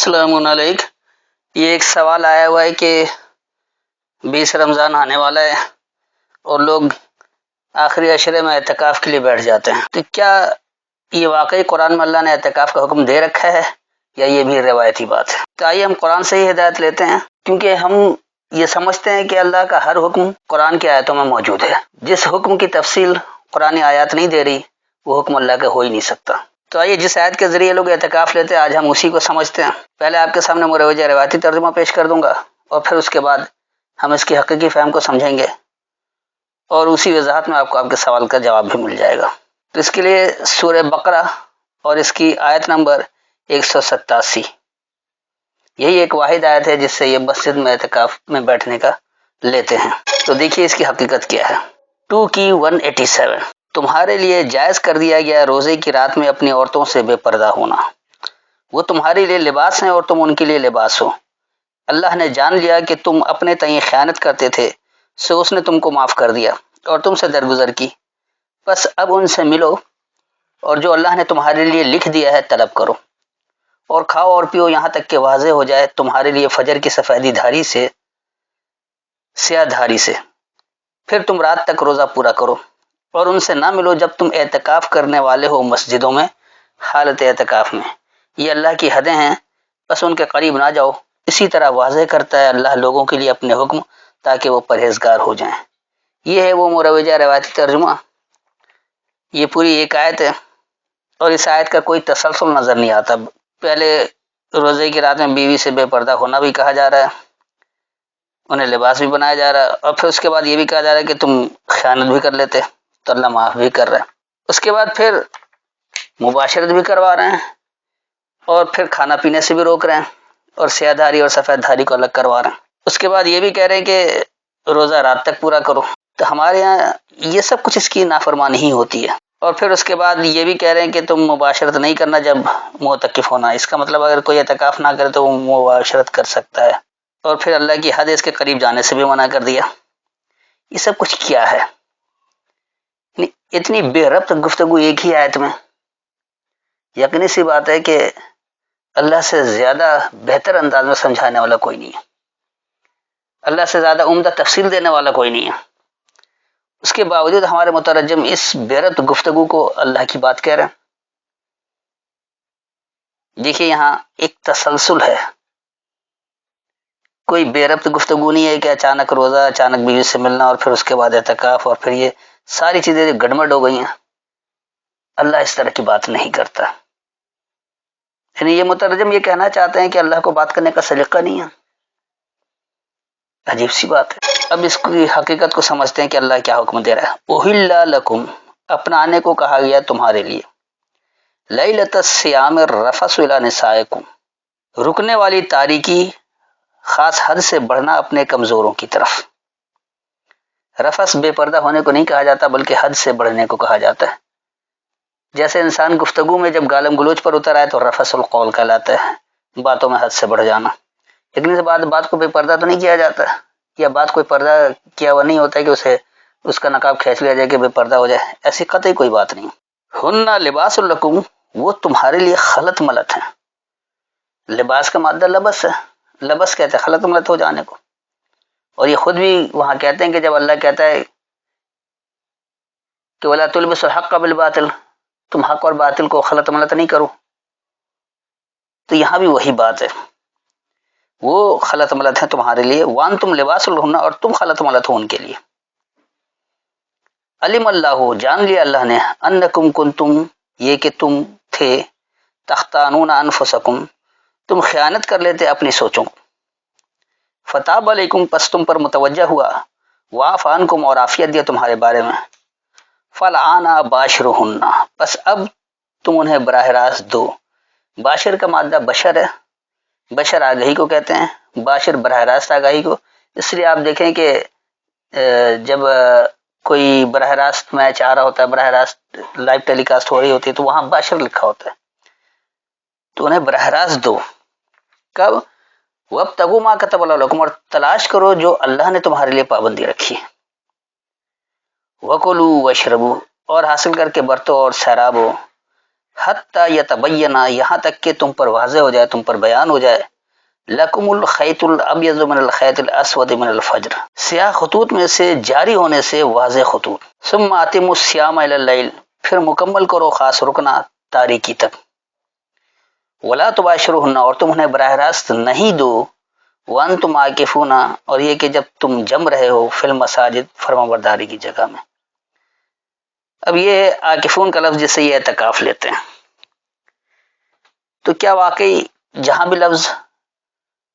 السلام علیکم۔ یہ ایک سوال آیا ہوا ہے کہ 20 رمضان آنے والا ہے اور لوگ آخری عشرے میں اعتکاف کے لیے بیٹھ جاتے ہیں، تو کیا یہ واقعی قرآن میں اللہ نے اعتکاف کا حکم دے رکھا ہے یا یہ بھی روایتی بات ہے؟ تو آئیے ہم قرآن سے ہی ہدایت لیتے ہیں، کیونکہ ہم یہ سمجھتے ہیں کہ اللہ کا ہر حکم قرآن کی آیتوں میں موجود ہے۔ جس حکم کی تفصیل قرآن آیات نہیں دے رہی وہ حکم اللہ کا ہو ہی نہیں سکتا۔ تو آئیے جس آیت کے ذریعے لوگ اعتکاف لیتے ہیں آج ہم اسی کو سمجھتے ہیں۔ پہلے آپ کے سامنے مروجہ روایتی ترجمہ پیش کر دوں گا اور پھر اس کے بعد ہم اس کی حقیقی فہم کو سمجھیں گے اور اسی وضاحت میں آپ کو آپ کے سوال کا جواب بھی مل جائے گا۔ تو اس کے لیے سورہ بقرہ اور اس کی آیت نمبر 187، یہی ایک واحد آیت ہے جس سے یہ مسجد میں اعتکاف میں بیٹھنے کا لیتے ہیں۔ تو دیکھیے اس کی حقیقت کیا ہے۔ 2 کی 187، تمہارے لیے جائز کر دیا گیا روزے کی رات میں اپنی عورتوں سے بے پردہ ہونا، وہ تمہارے لیے لباس ہیں اور تم ان کے لیے لباس ہو۔ اللہ نے جان لیا کہ تم اپنے تئیں خیانت کرتے تھے، سو اس نے تم کو معاف کر دیا اور تم سے درگزر کی، بس اب ان سے ملو اور جو اللہ نے تمہارے لیے لکھ دیا ہے طلب کرو، اور کھاؤ اور پیو یہاں تک کہ واضح ہو جائے تمہارے لیے فجر کی سفیدی دھاری سے سیاہ دھاری سے، پھر تم رات تک روزہ پورا کرو، اور ان سے نہ ملو جب تم اعتکاف کرنے والے ہو مسجدوں میں حالت اعتکاف میں، یہ اللہ کی حدیں ہیں، بس ان کے قریب نہ جاؤ۔ اسی طرح واضح کرتا ہے اللہ لوگوں کے لیے اپنے حکم تاکہ وہ پرہیزگار ہو جائیں۔ یہ ہے وہ مروجہ روایتی ترجمہ۔ یہ پوری ایک آیت ہے اور اس آیت کا کوئی تسلسل نظر نہیں آتا۔ پہلے روزے کی رات میں بیوی سے بے پردہ ہونا بھی کہا جا رہا ہے، انہیں لباس بھی بنایا جا رہا ہے، اور پھر اس کے بعد یہ بھی کہا جا رہا ہے کہ تم خیانت بھی کر لیتے تو اللہ معاف بھی کر رہا ہے۔ اس کے بعد پھر مباشرت بھی کروا رہے ہیں اور پھر کھانا پینے سے بھی روک رہے ہیں اور سیاہ دھاری اور سفید دھاری کو الگ کروا رہے ہیں۔ اس کے بعد یہ بھی کہہ رہے ہیں کہ روزہ رات تک پورا کرو۔ تو ہمارے یہاں یہ سب کچھ اس کی نافرمانی ہی ہوتی ہے۔ اور پھر اس کے بعد یہ بھی کہہ رہے ہیں کہ تم مباشرت نہیں کرنا جب معتکف ہونا، اس کا مطلب اگر کوئی اعتکاف نہ کرے تو وہ مباشرت کر سکتا ہے، اور پھر اللہ کی حد اس کے قریب جانے سے بھی منع کر دیا۔ یہ سب کچھ کیا ہے؟ اتنی بے ربط گفتگو ایک ہی آیت میں، یقینی سی بات ہے کہ اللہ سے زیادہ بہتر انداز میں سمجھانے والا کوئی نہیں ہے، اللہ سے زیادہ عمدہ تفصیل دینے والا کوئی نہیں ہے۔ اس کے باوجود ہمارے مترجم اس بے ربط گفتگو کو اللہ کی بات کہہ رہے ہیں۔ دیکھیے یہاں ایک تسلسل ہے، کوئی بے ربط گفتگو نہیں ہے کہ اچانک روزہ، اچانک بیوی سے ملنا اور پھر اس کے بعد اعتکاف، اور پھر یہ ساری چیزیں گڑبڑ ہو گئی ہیں۔ اللہ اس طرح کی بات نہیں کرتا۔ یعنی یہ مترجم یہ کہنا چاہتے ہیں کہ اللہ کو بات کرنے کا سلیقہ نہیں ہے۔ عجیب سی بات ہے۔ اب اس کی حقیقت کو سمجھتے ہیں کہ اللہ کیا حکم دے رہا ہے۔ اُحِلَّ لَكُمْ، اپنانے کو کہا گیا تمہارے لیے، لَيْلَةَ الصِّيَامِ الرَّفَثُ إِلَىٰ نِسَائِكُمْ، رکنے والی تاریکی خاص حد سے بڑھنا اپنے کمزوروں کی طرف۔ رفث بے پردہ ہونے کو نہیں کہا جاتا بلکہ حد سے بڑھنے کو کہا جاتا ہے۔ جیسے انسان گفتگو میں جب گالم گلوچ پر اتر آئے تو رفث القول کہلاتا ہے، باتوں میں حد سے بڑھ جانا۔ لیکن اس بات کو بے پردہ تو نہیں کیا جاتا، یا بات کوئی پردہ کیا ہوا نہیں ہوتا ہے کہ اس کا نقاب کھینچ لیا جائے کہ بے پردہ ہو جائے، ایسی قطعی کوئی بات نہیں۔ ہن لباس لکم، وہ تمہارے لیے خلط ملط ہیں۔ لباس کا مادہ لبس ہے، لبس کہتے ہیں خلط ملط ہو جانے کو، اور یہ خود بھی وہاں کہتے ہیں کہ جب اللہ کہتا ہے کہ وَلَا تُلْبِسُوا الْحَقَّ بِالْبَاطِلِ، تم حق اور باطل کو خلط ملط نہیں کرو، تو یہاں بھی وہی بات ہے، وہ خلط ملط ہیں تمہارے لیے، وَأَنْتُمْ لِبَاسٌ لَهُنَّ، اور تم خلط ملط ہو ان کے لیے۔ علم اللہ، جان لیا اللہ نے، انکم کنتم، یہ کہ تم تھے، تختانون انفسکم، تم خیانت کر لیتے اپنی سوچوں کو، فتاب علیکم، پس تم پر متوجہ ہوا، وعفا عنکم، اور عافیت دیا تمہارے بارے میں، فالآن باشرہن، پس اب تم انہیں براہ راست دو۔ باشر کا مادہ بشر ہے، بشر آگہی کو کہتے ہیں، باشر براہ راست آگاہی کو، اس لیے آپ دیکھیں کہ جب کوئی براہ راست میچ آ رہا ہوتا ہے، براہ راست لائیو ٹیلی کاسٹ ہو رہی ہوتی ہے تو وہاں باشر لکھا ہوتا ہے، تو انہیں براہ راست دو۔ کب؟ وَابْتَغُوا مَا كَتَبَ اللَّهُ لَكُمْ، اور تلاش کرو جو اللہ نے تمہارے لیے پابندی رکھی ہے۔ وَكُلُوا وَاشْرَبُوا، اور حاصل کر کے برتو اور سیرابو، حتی یتبین، یہاں تک کہ تم پر واضح ہو جائے، تم پر بیان ہو جائے، لکم الخیط الابیض من الخیط الاسود من الفجر، سیاہ خطوط میں سے جاری ہونے سے واضح خطوط، ثم اتموا الصیام الی اللیل، پھر مکمل کرو خاص رکنا تاریکی تک، ولا تباشرہن، اور تم انہیں براہ راست نہیں دو، وانتم عاکفون، اور یہ کہ جب تم جم رہے ہو فی المساجد، فرمانبرداری کی جگہ میں۔ اب یہ عاکفون کا لفظ جس سے یہ اعتکاف لیتے ہیں، تو کیا واقعی جہاں بھی لفظ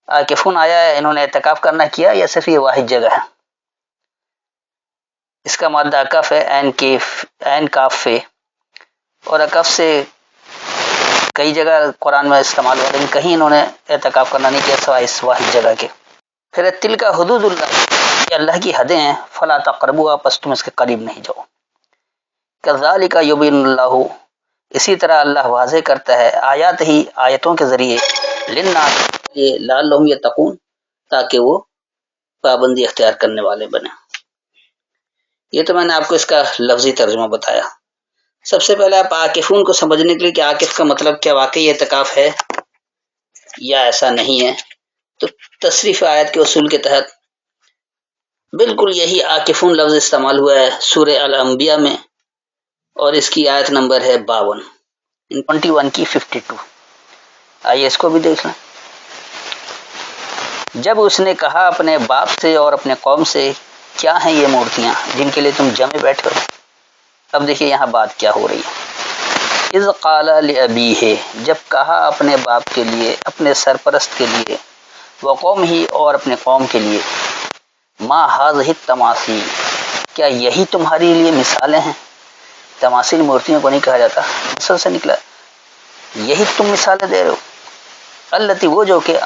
عاکفون آیا ہے انہوں نے اعتکاف کرنا کیا، یا صرف یہ واحد جگہ ہے؟ اس کا مادہ اکف ہے، عین کاف فے، اور اکف سے کئی جگہ قرآن میں استعمال ہوا، لیکن کہیں انہوں نے اعتکاف کرنا نہیں کیا سوائے اس واحد جگہ کے۔ پھر تلک حدود اللہ، یہ اللہ کی حدیں ہیں، فلا تقربوها، پس تم اس کے قریب نہیں جاؤ۔ کذالک یبین اللہ، اسی طرح اللہ واضح کرتا ہے آیات ہی، آیتوں کے ذریعے، للناس، لعلہم یتقون، تاکہ وہ پابندی اختیار کرنے والے بنے۔ یہ تو میں نے آپ کو اس کا لفظی ترجمہ بتایا۔ سب سے پہلے آپ عاکفون کو سمجھنے کے لیے کہ عاکف کا مطلب کیا واقعی اعتکاف ہے یا ایسا نہیں ہے، تو تصریف آیت کے اصول کے تحت بالکل یہی عاکفون لفظ استعمال ہوا ہے سورہ الانبیاء میں، اور اس کی آیت نمبر ہے 52، 21 کی 52۔ آئیے اس کو بھی دیکھ لیں۔ جب اس نے کہا اپنے باپ سے اور اپنے قوم سے، کیا ہیں یہ مورتیاں جن کے لیے تم جمے بیٹھے ہو؟ اب دیکھیے یہاں بات کیا ہو رہی ہے۔ اذ قال لابیہ، جب کہا اپنے باپ کے لیے، اپنے سرپرست کے لیے، وقومہ، اور اپنے قوم کے لیے، ما ھذہ التماثیل، کیا یہی تمہاری لیے مثالیں ہیں؟ تماثیل مورتیوں کو نہیں کہا جاتا، مثل سے نکلا، یہی تم مثالیں دے رہے ہو؟ التی، وہ جو کہ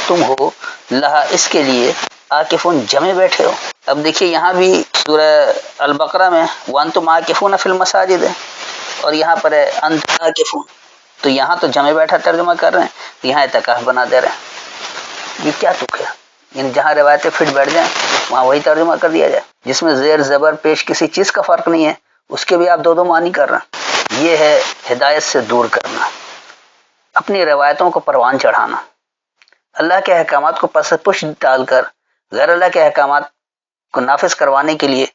تم ہو، لہا، اس کے لیے، عاکفون، جمے بیٹھے ہو۔ اب دیکھیے یہاں بھی سورہ البقرہ میں وانتم عاکفون فی المساجد ہے، اور یہاں پر ہے انتم عاکفون، تو یہاں تو جمے بیٹھا ترجمہ کر رہے ہیں، یہاں اعتکاف بنا دے رہے ہیں۔ یہ کیا تک ہے؟ یعنی جہاں روایتیں فٹ بیٹھ جائیں وہاں وہی ترجمہ کر دیا جائے، جس میں زیر زبر پیش کسی چیز کا فرق نہیں ہے، اس کے بھی آپ دو معنی کر رہے ہیں۔ یہ ہے ہدایت سے دور کرنا، اپنی روایتوں کو پروان چڑھانا، اللہ کے احکامات کو پس پش ڈال کر غیر اللہ کے احکامات کو نافذ کروانے کے لیے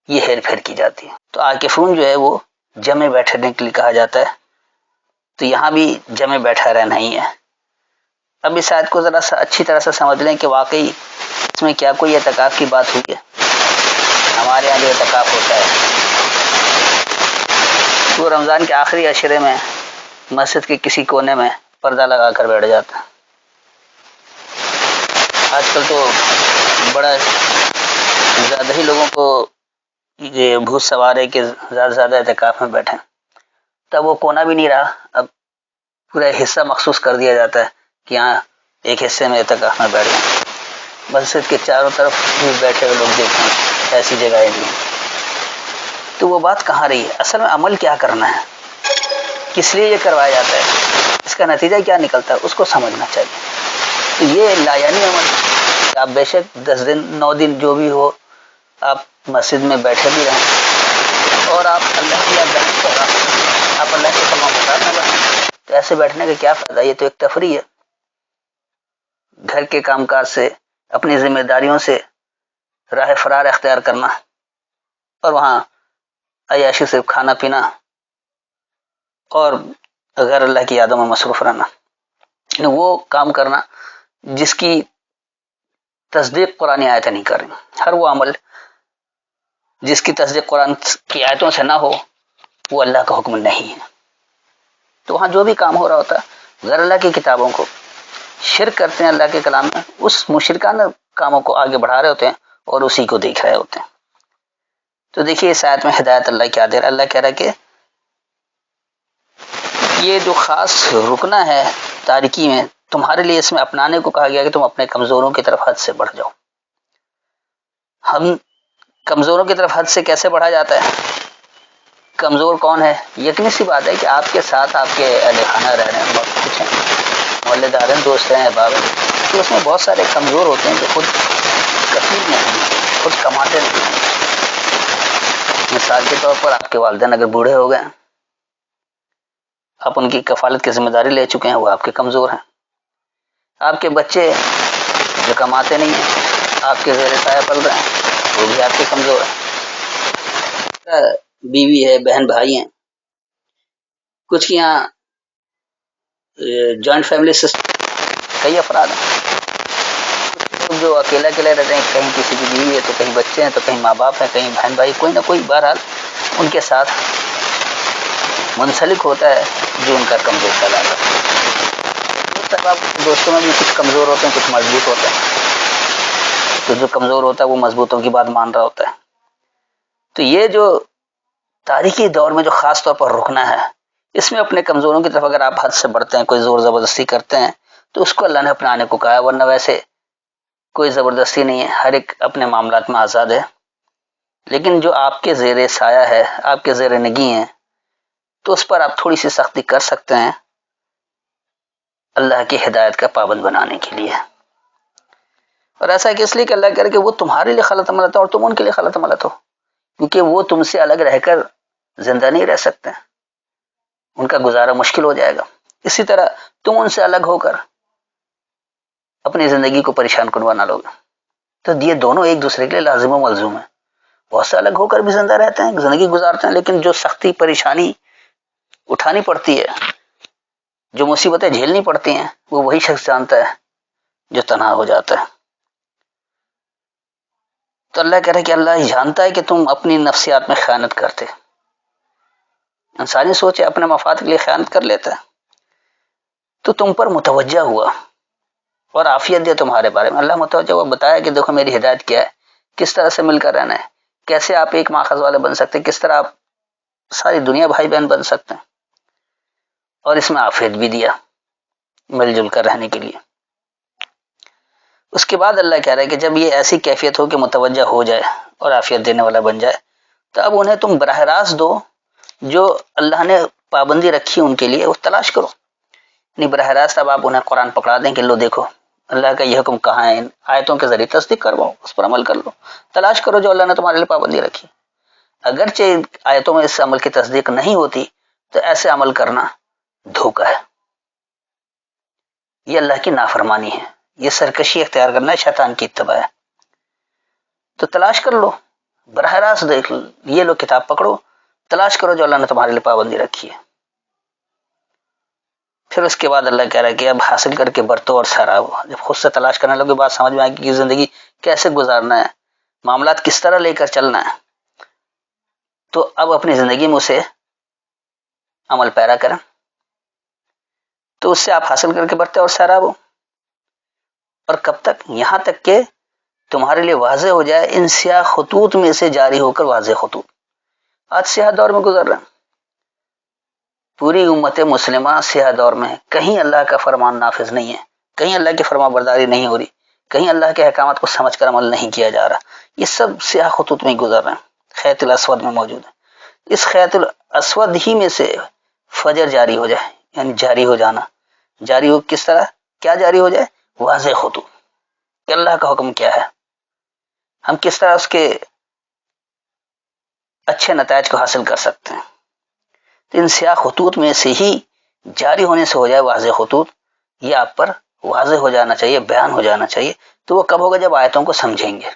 یہ ہیر پھیر کی جاتی ہے۔ تو عاکفون جو ہے وہ جمے بیٹھنے کے لیے کہا جاتا ہے، تو یہاں بھی جمے بیٹھا رہنا ہی ہے۔ اب اس آیت کو ذرا سا اچھی طرح سے سمجھ لیں کہ واقعی اس میں کیا کوئی اعتکاف کی بات ہوئی ہے؟ ہمارے یہاں جو اعتکاف ہوتا ہے وہ رمضان کے آخری عشرے میں مسجد کے کسی کونے میں پردہ لگا کر بیٹھ جاتا ہے۔ آج کل تو بڑا زیادہ ہی لوگوں کو یہ بھوت سوار ہے کہ زیادہ سے زیادہ اعتکاف میں بیٹھیں، تب وہ کونا بھی نہیں رہا، اب پورا حصہ مخصوص کر دیا جاتا ہے کہ یہاں ایک حصے میں اعتکاف میں بیٹھ جائیں۔ مسجد کے چاروں طرف بھی بیٹھے ہوئے لوگ دیکھیں، ایسی جگہیں بھی۔ تو وہ بات کہاں رہی ہے؟ اصل میں عمل کیا کرنا ہے، کس لیے یہ کروایا جاتا ہے، اس کا نتیجہ کیا نکلتا ہے، اس کو سمجھنا چاہیے۔ تو یہ لایانی عمل، آپ بے شک 10 دن 9 دن جو بھی ہو آپ مسجد میں بیٹھے بھی رہیں، اور آپ اللہ کی یاد کر رہے ہیں، آپ اللہ کے تمام بتا رہے، تو ایسے بیٹھنے کا کیا فائدہ؟ یہ تو ایک تفریح ہے۔ گھر کے کام کاج سے، اپنی ذمہ داریوں سے راہ فرار اختیار کرنا، اور وہاں عیاشی صرف کھانا پینا اور غیر اللہ کی یادوں میں مصروف رہنا، وہ کام کرنا جس کی تصدیق قرآن آیتیں نہیں کر رہی۔ ہر وہ عمل جس کی تصدیق قرآن کی آیتوں سے نہ ہو وہ اللہ کا حکم نہیں ہے۔ تو وہاں جو بھی کام ہو رہا ہوتا ہے غیر اللہ کی کتابوں کو شرک کرتے ہیں اللہ کے کلام میں، اس مشرکانہ کاموں کو آگے بڑھا رہے ہوتے ہیں اور اسی کو دیکھ رہے ہوتے ہیں۔ تو دیکھیے اس آیت میں ہدایت اللہ کیا دے رہا ہے، اللہ کہہ رہا ہے کہ یہ جو خاص رکنا ہے تاریکی میں، تمہارے لیے اس میں اپنانے کو کہا گیا کہ تم اپنے کمزوروں کی طرف حد سے بڑھ جاؤ۔ ہم کمزوروں کی طرف حد سے کیسے بڑھا جاتا ہے؟ کمزور کون ہے؟ یقینی سی بات ہے کہ آپ کے ساتھ آپ کے اہل خانہ رہ رہے ہیں، بہت کچھ ہیں، محلے دار ہیں، دوست ہیں، احباب ہیں، تو اس میں بہت سارے کمزور ہوتے ہیں جو خود کفیل نہیں ہیں، خود کماتے نہیں ہیں۔ مثال کے طور پر آپ کے والدین اگر بوڑھے ہو گئے آپ ان کی کفالت کی ذمہ داری لے چکے ہیں، وہ آپ کے کمزور ہیں. آپ کے بچے جو کماتے نہیں ہیں، آپ کے زیر سایہ پل رہے ہیں، وہ بھی آپ کے کمزور ہیں. بیوی ہے، بہن بھائی ہیں، کچھ یہاں جوائنٹ فیملی سسٹم، کئی افراد ہیں جو اکیلا اکیلے رہتے ہیں، کہیں کسی کی بیوی ہے تو کہیں بچے ہیں تو کہیں ماں باپ ہیں، کہیں بہن بھائی، کوئی نہ کوئی بہرحال ان کے ساتھ منسلک ہوتا ہے جو ان کا کمزور چلا رہا ہے. دوستوں میں بھی کچھ کمزور ہوتے ہیں، کچھ مضبوط ہوتے ہیں، تو جو کمزور ہوتا ہے وہ مضبوطوں کی بات مان رہا ہوتا ہے. تو یہ جو تاریخی دور میں جو خاص طور پر رکنا ہے، اس میں اپنے کمزوروں کی طرف اگر آپ حد سے بڑھتے ہیں، کوئی زور زبردستی کرتے ہیں، تو اس کو اللہ نے اپنانے کو کہا ہے. ورنہ ویسے کوئی زبردستی نہیں ہے، ہر ایک اپنے معاملات میں آزاد ہے. لیکن جو آپ کے زیر سایہ ہے، آپ کے زیر نگی ہیں، تو اس پر آپ تھوڑی سی سختی کر سکتے ہیں اللہ کی ہدایت کا پابند بنانے کے لیے. اور ایسا کہ اس لیے کہ اللہ کہہ رہے کہ وہ تمہارے لیے خلط ملت ہو اور تم ان کے لیے خلط ملت ہو، کیونکہ وہ تم سے الگ رہ کر زندہ نہیں رہ سکتے، ان کا گزارا مشکل ہو جائے گا. اسی طرح تم ان سے الگ ہو کر اپنی زندگی کو پریشان کروانا لوگے. تو یہ دونوں ایک دوسرے کے لیے لازم و ملزوم ہے. بہت سے الگ ہو کر بھی زندہ رہتے ہیں، زندگی گزارتے ہیں، لیکن جو سختی پریشانی اٹھانی پڑتی ہے، جو مصیبتیں جھیلنی پڑتی ہیں، وہ وہی شخص جانتا ہے جو تنہا ہو جاتا ہے. تو اللہ کہہ رہے کہ اللہ جانتا ہے کہ تم اپنی نفسیات میں خیانت کرتے. انسانی سوچ ہے اپنے مفاد کے لیے خیانت کر لیتا ہے، تو تم پر متوجہ ہوا اور عافیت دے تمہارے بارے میں. اللہ متوجہ ہوا، بتایا کہ دیکھو میری ہدایت کیا ہے، کس طرح سے مل کر رہنا ہے، کیسے آپ ایک ماخذ والے بن سکتے ہیں، کس طرح آپ ساری دنیا بھائی بہن بن سکتے ہیں، اور اس میں عافیت بھی دیا مل جل کر رہنے کے لیے. اس کے بعد اللہ کہہ رہا ہے کہ جب یہ ایسی کیفیت ہو کہ متوجہ ہو جائے اور عافیت دینے والا بن جائے، تو اب انہیں تم براہ راست دو جو اللہ نے پابندی رکھی ان کے لیے، وہ تلاش کرو. نہیں براہ راست اب آپ انہیں قرآن پکڑا دیں کہ لو دیکھو اللہ کا یہ حکم کہاں ہے، ان آیتوں کے ذریعے تصدیق کرواؤ، اس پر عمل کر لو. تلاش کرو جو اللہ نے تمہارے لیے پابندی رکھی. اگرچہ آیتوں میں اس عمل کی تصدیق نہیں ہوتی، تو ایسے عمل کرنا دھوکہ ہے، یہ اللہ کی نافرمانی ہے، یہ سرکشی اختیار کرنا ہے، شیطان کی اتباع ہے. تو تلاش کر لو، براہ راست دیکھ لو، یہ لو کتاب پکڑو، تلاش کرو جو اللہ نے تمہارے لیے پابندی رکھی ہے. پھر اس کے بعد اللہ کہہ رہا ہے کہ اب حاصل کر کے برتو اور سہراؤ. جب خود سے تلاش کرنے لگے، بات سمجھ میں آئے کہ زندگی کیسے گزارنا ہے، معاملات کس طرح لے کر چلنا ہے، تو اب اپنی زندگی میں اسے عمل پیرا کریں. تو اس سے آپ حاصل کر کے برتے اور سہراؤ. اور کب تک؟ یہاں تک کہ تمہارے لیے واضح ہو جائے ان سیاہ خطوط میں سے جاری ہو کر واضح خطوط. آج سیاہ دور میں گزر رہے ہیں، پوری امت مسلمہ سیاہ دور میں ہے. کہیں اللہ کا فرمان نافذ نہیں ہے، کہیں اللہ کی فرما برداری نہیں ہو رہی، کہیں اللہ کے احکامات کو سمجھ کر عمل نہیں کیا جا رہا. یہ سب سیاہ خطوط میں گزر رہے ہیں، خیط الاسود میں موجود ہے. اس خیط الاسود ہی میں سے فجر جاری ہو جائے، یعنی جاری ہو جانا. جاری ہو کس طرح؟ کیا جاری ہو جائے؟ واضح خطوط کہ اللہ کا حکم کیا ہے، ہم کس طرح اس کے اچھے نتائج کو حاصل کر سکتے ہیں. تو ان سیاہ خطوط میں سے ہی جاری ہونے سے ہو جائے واضح خطوط، یہ آپ پر واضح ہو جانا چاہیے، بیان ہو جانا چاہیے. تو وہ کب ہوگا؟ جب آیتوں کو سمجھیں گے،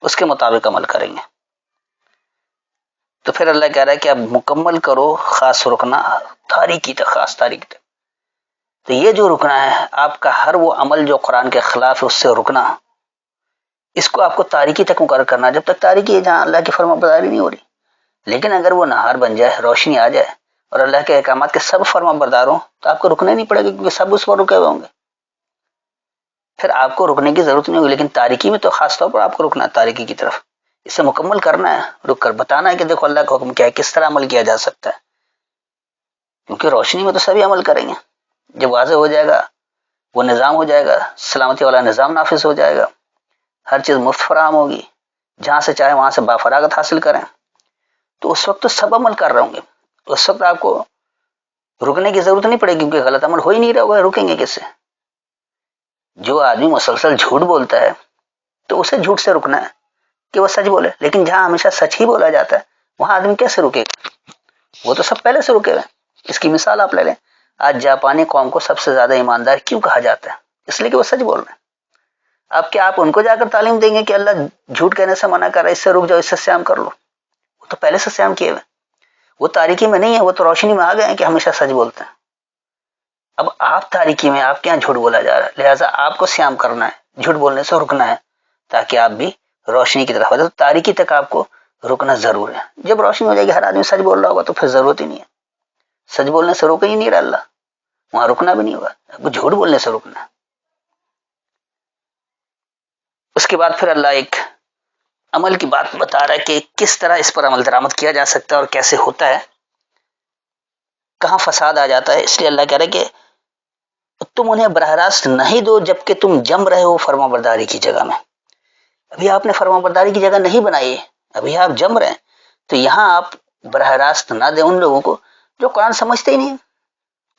اس کے مطابق عمل کریں گے. تو پھر اللہ کہہ رہا ہے کہ اب مکمل کرو خاص رکنا تاریکی تک، خاص تاریکی تک. تو یہ جو رکنا ہے آپ کا، ہر وہ عمل جو قرآن کے خلاف ہے اس سے رکنا، اس کو آپ کو تاریکی تک مقرر کرنا. جب تک تاریکی ہے جہاں اللہ کی فرما برداری نہیں ہو رہی. لیکن اگر وہ نہار بن جائے، روشنی آ جائے اور اللہ کے احکامات کے سب فرما بردار ہوں، تو آپ کو رکنا ہی نہیں پڑے گا، کیونکہ سب اس پر رکے ہوئے ہوں گے. پھر آپ کو رکنے کی ضرورت نہیں ہوگی. لیکن تاریکی میں تو خاص طور پر آپ کو رکنا ہے، تاریکی کی طرف اسے مکمل کرنا ہے، رک کر بتانا ہے کہ دیکھو اللہ کا حکم کیا ہے، کس طرح عمل کیا جا سکتا ہے. کیونکہ روشنی میں تو سبھی عمل کریں گے. جب واضح ہو جائے گا، وہ نظام ہو جائے گا، سلامتی والا نظام نافذ ہو جائے گا، ہر چیز مفت فراہم ہوگی، جہاں سے چاہے وہاں سے بافراغت حاصل کریں. تو اس وقت تو سب عمل کر رہے ہوں گے، اس وقت آپ کو رکنے کی ضرورت نہیں پڑے گی، کیونکہ غلط عمل ہو ہی نہیں رہا ہوگا. رکیں گے کس سے؟ جو آدمی مسلسل جھوٹ بولتا ہے تو اسے جھوٹ سے رکنا ہے کہ وہ سچ بولے. لیکن جہاں ہمیشہ سچ ہی بولا جاتا ہے وہاں آدمی کیسے رکے گا؟ وہ تو سب پہلے سے رکے ہوئے. اس کی مثال آپ لے لیں، آج جاپانی قوم کو سب سے زیادہ ایماندار کیوں کہا جاتا ہے؟ اس لیے کہ وہ سچ بول رہے ہیں۔ اب کیا آپ ان کو جا کر تعلیم دیں گے کہ اللہ جھوٹ کہنے سے منع کر رہا ہے، اس سے رک جاؤ، اس سے سیام کر لو؟ وہ تو پہلے سے سیام کیے ہوئے، وہ تاریکی میں نہیں ہے، وہ تو روشنی میں آ گئے ہیں کہ ہمیشہ سچ بولتے ہیں۔ اب آپ تاریکی میں، آپ کے یہاں جھوٹ بولا جا رہا ہے، لہٰذا آپ کو سیام کرنا ہے، جھوٹ بولنے سے رکنا ہے تاکہ آپ بھی روشنی کی طرف آ جائے۔ تو تاریکی تک آپ کو رکنا ضرور ہے۔ جب روشنی ہو جائے گی، ہر آدمی سچ بول رہا ہوگا تو پھر ضرورت ہی نہیں ہے، سچ بولنے سے روکے ہی نہیں رہا اللہ، وہاں رکنا بھی نہیں ہوگا، آپ کو جھوٹ بولنے سے رکنا ہے۔ اس کے بعد پھر اللہ ایک عمل کی بات بتا رہا ہے کہ کس طرح اس پر عمل درآمد کیا جا سکتا ہے اور کیسے ہوتا ہے، کہاں فساد آ جاتا ہے۔ اس لیے اللہ کہہ رہا ہے کہ تم انہیں براہ راست نہیں دو جبکہ تم جم رہے ہو فرما برداری کی جگہ میں۔ ابھی آپ نے فرما برداری کی جگہ نہیں بنائی ہے، ابھی آپ جم رہے ہیں، تو یہاں آپ براہ راست نہ دیں ان لوگوں کو جو قرآن سمجھتے ہی نہیں۔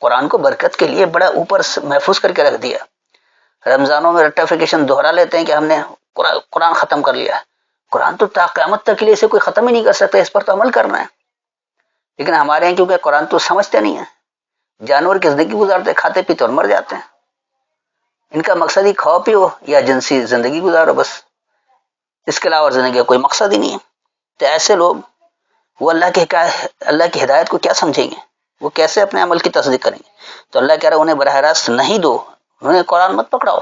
قرآن کو برکت کے لیے بڑا اوپر محفوظ کر کے رکھ دیا۔ رمضانوں میں رٹیفیکیشن دہرا لیتے ہیں کہ ہم نے قرآن ختم کر لیا ہے۔ قرآن تو تا قیامت تک کے لیے اسے کوئی ختم ہی نہیں کر سکتا، اس پر تو عمل کرنا ہے۔ لیکن ہمارے یہاں کیونکہ قرآن تو سمجھتے نہیں ہیں، جانور کی زندگی گزارتے، کھاتے پیتے اور مر جاتے ہیں۔ ان کا مقصد ہی کھاؤ پیو یا جنسی زندگی گزارو، بس اس کے علاوہ زندگی کا کوئی مقصد ہی نہیں ہے۔ تو ایسے لوگ وہ اللہ کی ہدایت کو کیا سمجھیں گے، وہ کیسے اپنے عمل کی تصدیق کریں گے؟ تو اللہ کہہ رہا ہے انہیں براہ راست نہیں دو، انہیں قرآن مت پکڑاؤ،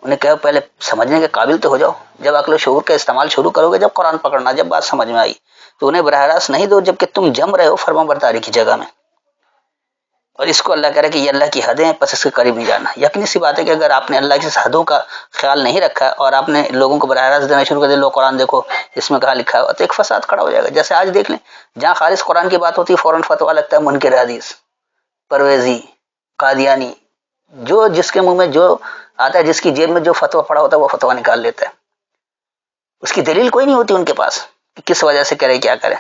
انہیں کہو پہلے سمجھنے کے قابل تو ہو جاؤ۔ جب عقل و شعور کا استعمال شروع کرو گے، جب قرآن پکڑنا، جب بات سمجھ میں آئی، تو انہیں براہ راست نہیں دو جبکہ تم جم رہے ہو فرما برداری کی جگہ میں۔ اور اس کو اللہ کہہ رہا ہے کہ یہ اللہ کی حدیں ہیں، پس اس کے قریب نہیں جانا۔ یقینی سی بات ہے کہ اگر آپ نے اللہ کی حدوں کا خیال نہیں رکھا اور آپ نے لوگوں کو براہ راست دینا شروع کر دیا، لو قرآن دیکھو اس میں کہاں لکھا ہوا، تو ایک فساد کھڑا ہو جائے گا۔ جیسے آج دیکھ لیں، جہاں خالص قرآن کی بات ہوتی ہے فوراً فتویٰ لگتا ہے منکر حدیث، پرویزی، قادیانی، جو جس کے منہ میں جو آتا ہے، جس کی جیب میں جو فتویٰ پڑا ہوتا ہے وہ فتویٰ نکال لیتا ہے۔ اس کی دلیل کوئی نہیں ہوتی ان کے پاس کہ کس وجہ سے کرے، کیا کرے۔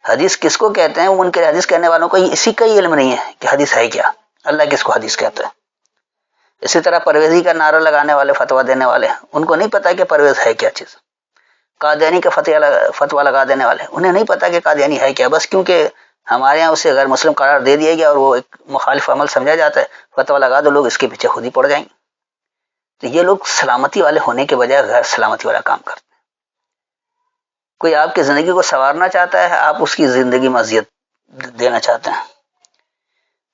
حدیث کس کو کہتے ہیں؟ وہ منکر حدیث کہنے والوں کو اسی کا ہی علم نہیں ہے کہ حدیث ہے کیا، اللہ کس کو حدیث کہتا ہے۔ اسی طرح پرویزی کا نعرہ لگانے والے، فتویٰ دینے والے، ان کو نہیں پتا کہ پرویز ہے کیا چیز۔ قادیانی کا فتویٰ لگا دینے والے، انہیں نہیں پتا کہ قادیانی ہے کیا، بس کیونکہ ہمارے یہاں اسے غیر مسلم قرار دے دیا گیا اور وہ ایک مخالف عمل سمجھا جاتا ہے، فتویٰ لگا دو، لوگ اس کے پیچھے خود ہی پڑ جائیں گے۔ تو یہ لوگ سلامتی والے ہونے کے بجائے غیر سلامتی والا کام کرتے ہیں۔ کوئی آپ کی زندگی کو سنوارنا چاہتا ہے، آپ اس کی زندگی میں اذیت دینا چاہتے ہیں۔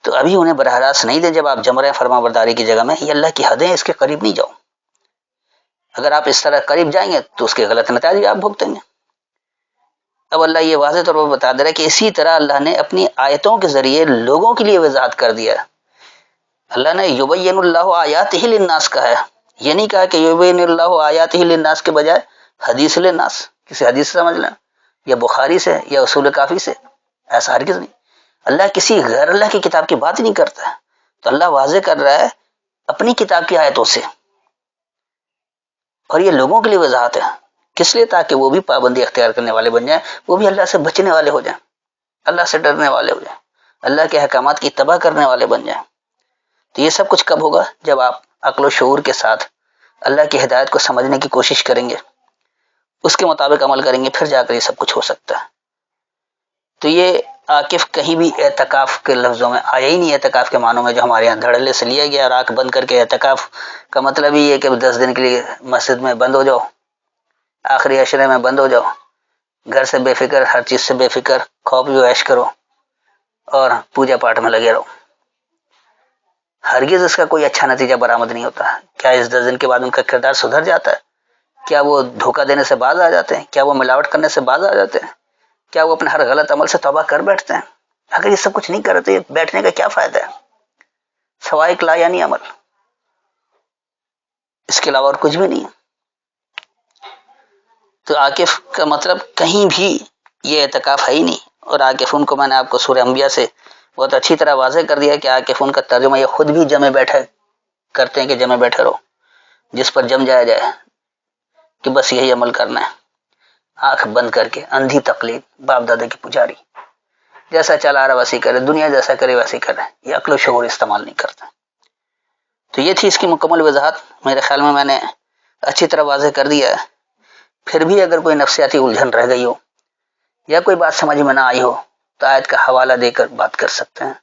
تو ابھی انہیں براہ راست نہیں دیں جب آپ جم رہے ہیں فرما برداری کی جگہ میں، یہ اللہ کی حدیں، اس کے قریب نہیں جاؤ۔ اگر آپ اس طرح قریب جائیں گے تو اس کے غلط نتائج آپ بھگتیں گے۔ اب اللہ یہ واضح طور پر بتا دے رہا ہے کہ اسی طرح اللہ نے اپنی آیتوں کے ذریعے لوگوں کے لیے وضاحت کر دیا ہے۔ اللہ نے یبین اللہ آیاتہ للناس کہا ہے، یہ نہیں کہا کہ یبین اللہ آیاتہ للناس کے بجائے حدیث للناس، کسی حدیث سے سمجھ لیں یا بخاری سے یا اصول کافی سے، ایسا ہرگز نہیں۔ اللہ کسی غیر اللہ کی کتاب کی بات ہی نہیں کرتا ہے، تو اللہ واضح کر رہا ہے اپنی کتاب کی آیتوں سے، اور یہ لوگوں کے لیے وضاحت ہے۔ کس لیے؟ تاکہ وہ بھی پابندی اختیار کرنے والے بن جائیں، وہ بھی اللہ سے بچنے والے ہو جائیں، اللہ سے ڈرنے والے ہو جائیں، اللہ کے احکامات کی اتباع کرنے والے بن جائیں۔ تو یہ سب کچھ کب ہوگا؟ جب آپ عقل و شعور کے ساتھ اللہ کی ہدایت کو سمجھنے کی کوشش کریں گے، اس کے مطابق عمل کریں گے، پھر جا کر یہ سب کچھ ہو سکتا ہے۔ تو یہ عاکف کہیں بھی اعتکاف کے لفظوں میں آیا ہی نہیں، اعتکاف کے معنوں میں جو ہمارے یہاں دھڑلے سے لیا گیا، اور آنکھ بند کر کے اعتکاف کا مطلب ہی ہے کہ 10 دن کے لیے مسجد میں بند ہو جاؤ، آخری عشرے میں بند ہو جاؤ، گھر سے بے فکر، ہر چیز سے بے فکر، خوف و عیش کرو اور پوجا پاٹ میں لگے رہو۔ ہرگز اس کا کوئی اچھا نتیجہ برآمد نہیں ہوتا۔ کیا اس 10 دن کے بعد ان کا کردار سدھر جاتا ہے؟ کیا وہ دھوکہ دینے سے باز آ جاتے ہیں؟ کیا وہ ملاوٹ کرنے سے باز آ جاتے ہیں؟ کیا وہ اپنے ہر غلط عمل سے توبہ کر بیٹھتے ہیں؟ اگر یہ سب کچھ نہیں کرتے تو یہ بیٹھنے کا کیا فائدہ ہے؟ سوائے لا یعنی عمل، اس کے علاوہ اور کچھ بھی نہیں ہے۔ تو عاکف کا مطلب کہیں بھی یہ اعتکاف ہے ہی نہیں، اور عاکفون کو میں نے آپ کو سورہ انبیاء سے بہت اچھی طرح واضح کر دیا کہ عاکفون کا ترجمہ یہ خود بھی جمے بیٹھے کرتے ہیں کہ جمے بیٹھے رہو، جس پر جم جایا جائے کہ بس یہی عمل کرنا ہے، آنکھ بند کر کے اندھی تقلید، باپ دادا کی پجاری، جیسا چلا رہا ویسے کرے، دنیا جیسا کرے ویسے کرے، یہ عقل و شعور استعمال نہیں کرتا۔ تو یہ تھی اس کی مکمل وضاحت، میرے خیال میں نے اچھی طرح واضح کر دیا ہے۔ پھر بھی اگر کوئی نفسیاتی الجھن رہ گئی ہو یا کوئی بات سمجھ میں نہ آئی ہو تو آیت کا حوالہ دے کر بات کر سکتے ہیں،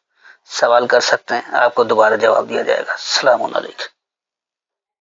سوال کر سکتے ہیں، آپ کو دوبارہ جواب دیا جائے گا۔ السلام علیکم۔